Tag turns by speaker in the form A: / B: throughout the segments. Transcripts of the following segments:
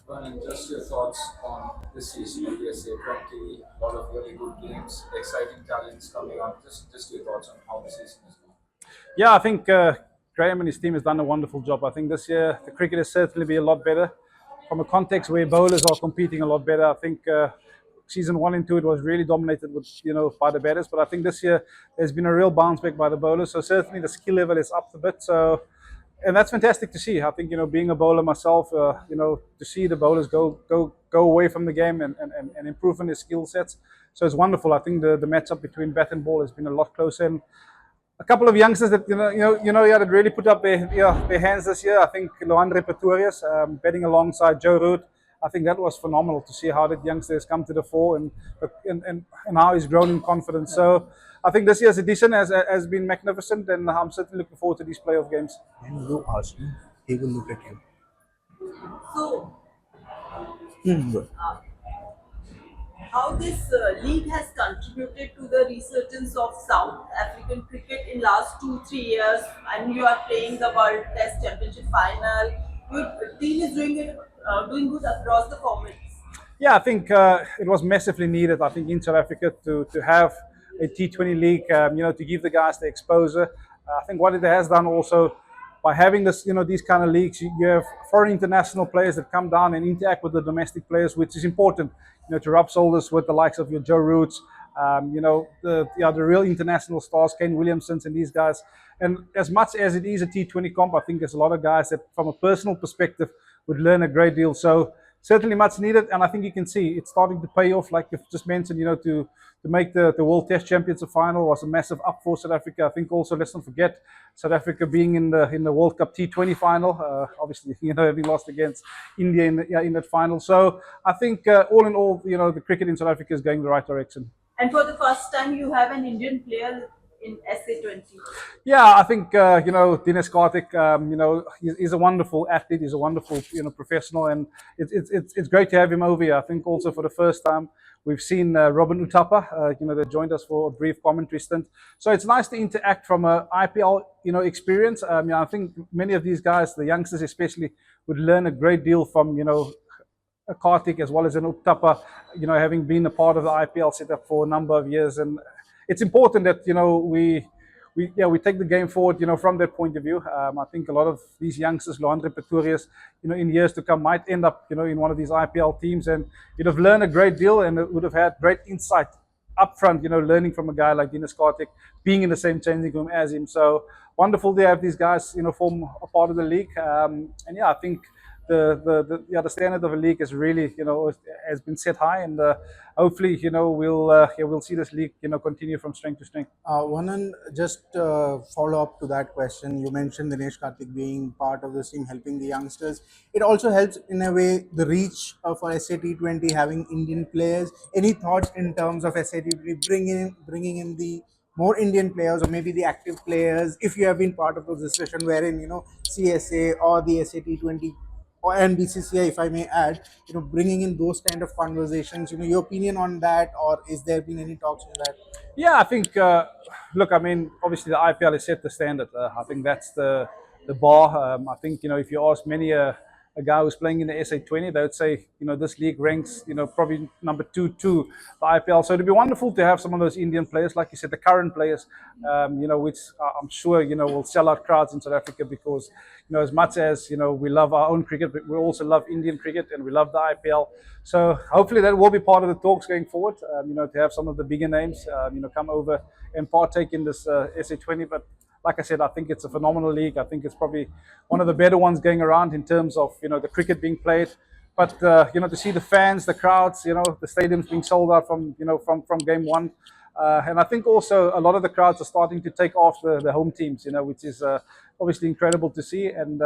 A: Vernon, just your thoughts on this season of the SA20, a lot of really good games, exciting talents coming up. Just your thoughts on how the season is going.
B: Yeah, I think Graham and his team has done a wonderful job. I think this year the cricket has certainly be a lot better from a context where bowlers are competing a lot better. I think season 1 and 2 it was really dominated with by the batters, but I think this year there's been a real bounce back by the bowlers. So certainly the skill level is up a bit. So and that's fantastic to see. I think being a bowler myself, to see the bowlers go away from the game and improve on their skill sets. So it's wonderful. I think the matchup between bat and ball has been a lot closer. And a couple of youngsters that that really put up their hands this year. I think Loandre Pretorius batting alongside Joe Root. I think that was phenomenal to see how that youngster has come to the fore and how he's grown in confidence. So I think this year's edition has been magnificent, and I'm certainly looking forward to these playoff games.
C: And you ask him, he will look at you.
D: So,
C: Good.
D: how this league has contributed to the resurgence of South African cricket in last 2-3 years, and you are playing the World Test Championship final. Your team is doing good across the formats.
B: Yeah, I think it was massively needed. I think in South Africa to have a T20 league, to give the guys the exposure. I think what it has done also by having this, these kind of leagues, you have foreign international players that come down and interact with the domestic players, which is important. To rub shoulders with the likes of your Joe Roots, the real international stars, Kane Williamsons, and these guys. And as much as it is a T20 comp, I think there's a lot of guys that, from a personal perspective, would learn a great deal. So certainly much needed, and I think you can see it's starting to pay off. Like you've just mentioned, to make the World Test Championship final was a massive up for South Africa. I think also let's not forget South Africa being in the World Cup T20 final. Obviously, having lost against India in that final. So I think all in all, the cricket in South Africa is going the right direction.
D: And for the first time, you have an Indian player in SA20.
B: Yeah, I think Dinesh Karthik. He's a wonderful athlete. He's a wonderful professional, and it's great to have him over here. I think also for the first time we've seen Robin Uthappa. That joined us for a brief commentary stint. So it's nice to interact from a IPL experience. I think many of these guys, the youngsters especially, would learn a great deal from a Karthik as well as an Uthappa. Having been a part of the IPL setup for a number of years. And it's important that we take the game forward from that point of view. I think a lot of these youngsters, Loandre Pretorius, in years to come might end up in one of these IPL teams, and you'd have learned a great deal and would have had great insight up front, learning from a guy like Dinesh Karthik, being in the same changing room as him. So wonderful to have these guys form a part of the league. And yeah, I think the standard of the league is really has been set high, and hopefully we'll see this league continue from strength to strength.
C: Vanan, just follow up to that question. You mentioned Dinesh Karthik being part of this team, helping the youngsters. It also helps in a way the reach for SA20 having Indian players. Any thoughts in terms of SA20 bringing in the more Indian players, or maybe the active players, if you have been part of those discussion wherein CSA or the SA20 and BCCI, if I may add, bringing in those kind of conversations. Your opinion on that, or is there been any talks on that?
B: Yeah, I think. Look, I mean, obviously the IPL has set the standard. I think that's the bar. I think if you ask many a guy who's playing in the SA20, they would say this league ranks probably number 2 to the IPL. So it'd be wonderful to have some of those Indian players, like you said, the current players, which I'm sure will sell out crowds in South Africa, because as much as we love our own cricket, but we also love Indian cricket and we love the IPL. So hopefully that will be part of the talks going forward. To have some of the bigger names come over and partake in this SA20. But like I said, I think it's a phenomenal league. I think it's probably one of the better ones going around in terms of the cricket being played. But to see the fans, the crowds, the stadiums being sold out from from game one, and I think also a lot of the crowds are starting to take off the home teams, which is obviously incredible to see. And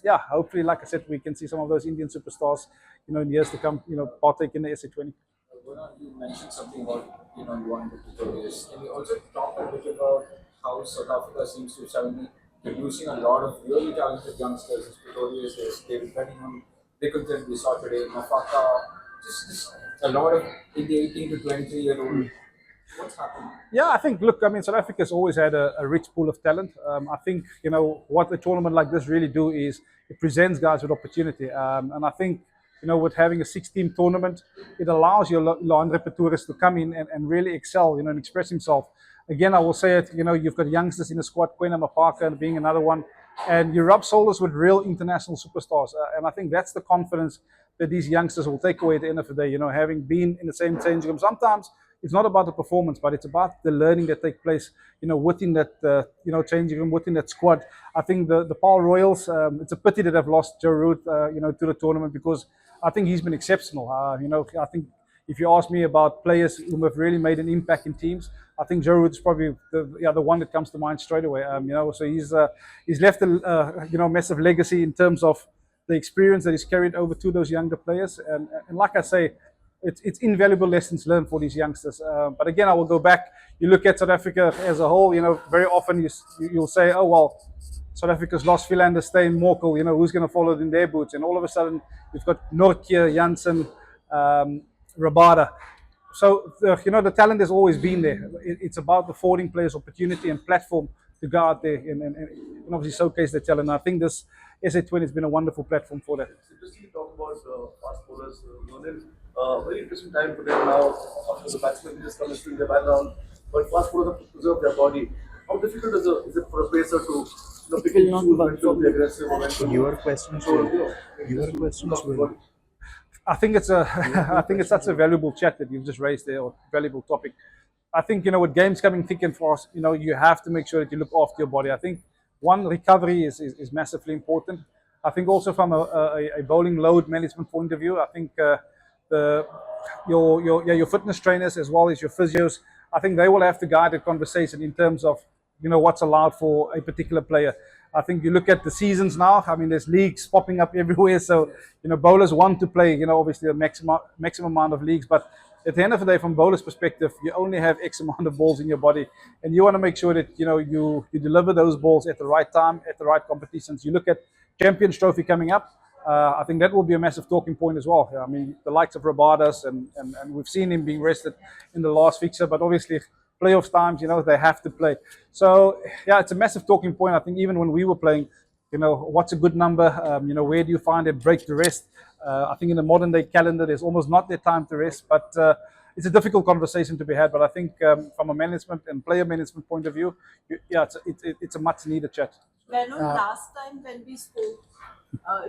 B: hopefully, like I said, we can see some of those Indian superstars, in years to come, partake in the SA20.
A: Vernon, you mentioned something about you want to Pretorius. Can you also talk a bit about how South Africa seems to suddenly producing a lot of really talented youngsters? As Pretorius, there's David Beckham, Dickinson, we saw today, Mafaka, just a lot of in the 18 to 23-year-old. What's happening?
B: Yeah, I think, look, I mean, South Africa's always had a rich pool of talent. I think, what a tournament like this really do is it presents guys with opportunity. And I think with having a 6-team tournament, it allows your Andre Tourist to come in and really excel, and express himself. Again, I will say it, you've got youngsters in the squad, Quena Mapaka being another one, and you rub shoulders with real international superstars. And I think that's the confidence that these youngsters will take away at the end of the day, having been in the same changing room. Sometimes it's not about the performance, but it's about the learning that takes place, within that, changing room, within that squad. I think the Paul Royals, it's a pity that I've lost Joe Root, to the tournament, because I think he's been exceptional. I think if you ask me about players who have really made an impact in teams, I think Joe Root is probably the one that comes to mind straight away. So he's left a massive legacy in terms of the experience that is carried over to those younger players, and like I say, it's invaluable lessons learned for these youngsters. But again, I will go back. You look at South Africa as a whole. Very often you'll say, oh well, South Africa's lost Philander, Steyn, Morkel. Who's going to follow in their boots? And all of a sudden, you've got Nortje, Jansen, Rabada. So the talent has always been there. It's about affording players opportunity and platform to go out there and obviously showcase their talent. And I think this SA20 has been a wonderful platform for that.
E: It's interesting to talk about fast bowlers. Very interesting time for them now. After the batsmen just come in their background, but fast bowlers have to preserve their body. How difficult is it for a pacer to pick and choose when to be aggressive or when to
C: Your questions will.
B: I think it's such a valuable chat that you've just raised there, or valuable topic. I think with games coming thick and fast, you have to make sure that you look after your body. I think one, recovery is massively important. I think also from a bowling load management point of view, I think your fitness trainers as well as your physios, I think they will have to guide the conversation in terms of what's allowed for a particular player. I think you look at the seasons now. I mean, there's leagues popping up everywhere, so bowlers want to play. Obviously a maximum amount of leagues, but at the end of the day, from bowler's perspective, you only have X amount of balls in your body, and you want to make sure that you deliver those balls at the right time, at the right competitions. You look at Champions Trophy coming up. I think that will be a massive talking point as well. I mean, the likes of Rabadas, and we've seen him being rested in the last fixture, but obviously playoffs times, they have to play. So yeah, it's a massive talking point. I think even when we were playing, what's a good number? Where do you find a break to rest? I think in the modern day calendar, there's almost not their time to rest, but it's a difficult conversation to be had. But I think from a management and player management point of view, it's a much needed chat.
D: Vernon, last time when we spoke,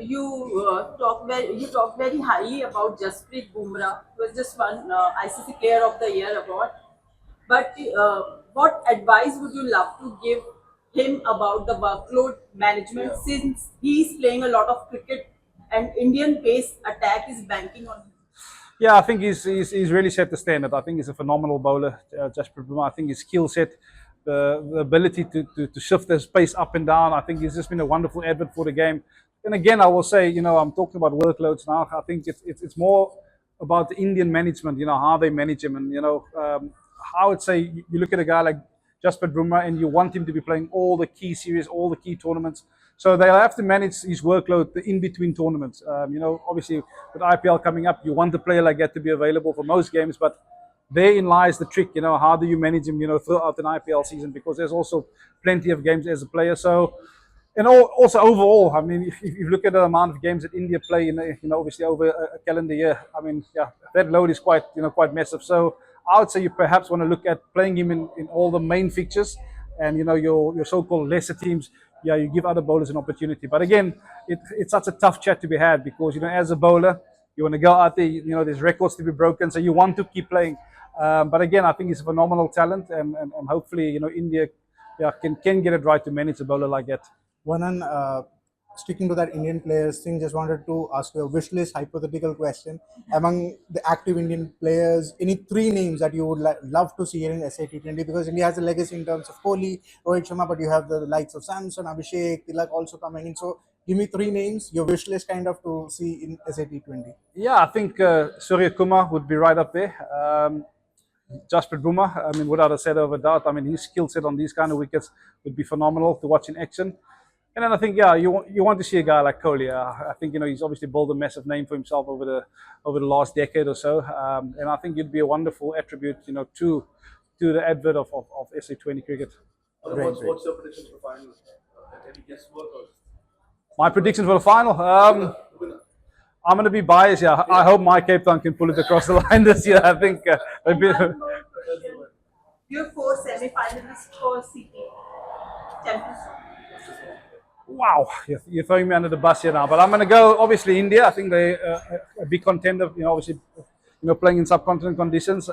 D: you talked very highly about Jasprit Bumrah, who was just won ICC Player of the Year award. But what advice would you love to give him about the workload management, since he's playing a lot of cricket and Indian pace attack is banking on him?
B: Yeah, I think he's really set the standard. I think he's a phenomenal bowler, Jasprit Bumrah. I think his skill set, the ability to shift his pace up and down, I think he's just been a wonderful advert for the game. And again, I will say, I'm talking about workloads now. I think it's more about the Indian management, how they manage him. And, I would say you look at a guy like Jasprit Bumrah and you want him to be playing all the key series, all the key tournaments. So they'll have to manage his workload in between tournaments. Obviously with IPL coming up, you want a player like that to be available for most games, but therein lies the trick. How do you manage him, throughout an IPL season? Because there's also plenty of games as a player. So, and also overall, I mean, if you look at the amount of games that India play in, obviously over a calendar year, I mean, yeah, that load is quite massive. So I would say you perhaps want to look at playing him in all the main fixtures, and your so-called lesser teams. Yeah, you give other bowlers an opportunity. But again, it's such a tough chat to be had, because as a bowler, you want to go out there. There's records to be broken, so you want to keep playing. But again, I think he's a phenomenal talent, and hopefully India can get it right to manage a bowler like that.
C: Vernon, sticking to that Indian players thing, just wanted to ask you a wish list hypothetical question. Among the active Indian players, any 3 names that you would love to see here in SA20? Because India has a legacy in terms of Kohli, Rohit Sharma, but you have the likes of Samson, Abhishek, Tilak also coming in. So give me 3 names, your wish list kind of to see in SA20.
B: Yeah, I think Suryakumar would be right up there. Jasprit Bumrah, I mean, without a shadow of a doubt, I mean, his skill set on these kind of wickets would be phenomenal to watch in action. And then I think, you want to see a guy like Kohli. I think he's obviously built a massive name for himself over the last decade or so, and I think it'd be a wonderful attribute, to the advert of SA20 cricket.
E: What's your prediction for the final? Any guesswork?
B: My prediction for the final.
E: Winner.
B: I'm going to be biased. Yeah, I hope my Cape Town can pull it across the line this year. I think.
D: And one more question. You have 4 semi-finalists for CP Champions.
B: Wow, you're throwing me under the bus here now. But I'm going to go. Obviously, India. I think they a big contender. Obviously, playing in subcontinent conditions.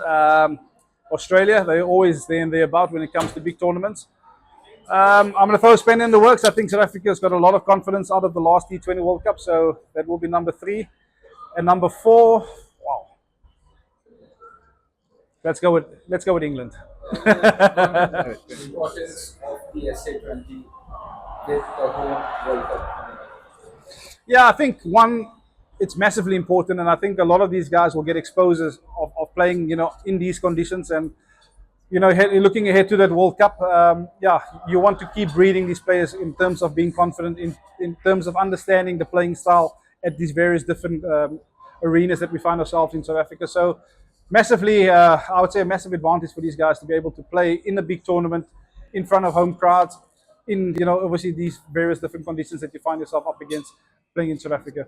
B: Australia, they're always there and thereabout when it comes to big tournaments. I'm going to throw a spanner in the works. I think South Africa's got a lot of confidence out of the last T20 World Cup, so that will be number 3. And number 4, wow. Let's go with England.
A: The importance of the SA20 with the home World Cup coming up.
B: Yeah, I think it's massively important, and I think a lot of these guys will get exposures of playing, in these conditions, and looking ahead to that World Cup. You want to keep breeding these players in terms of being confident, in terms of understanding the playing style at these various different arenas that we find ourselves in South Africa. So, massively, I would say a massive advantage for these guys to be able to play in a big tournament in front of home crowds, in obviously these various different conditions that you find yourself up against playing in South Africa.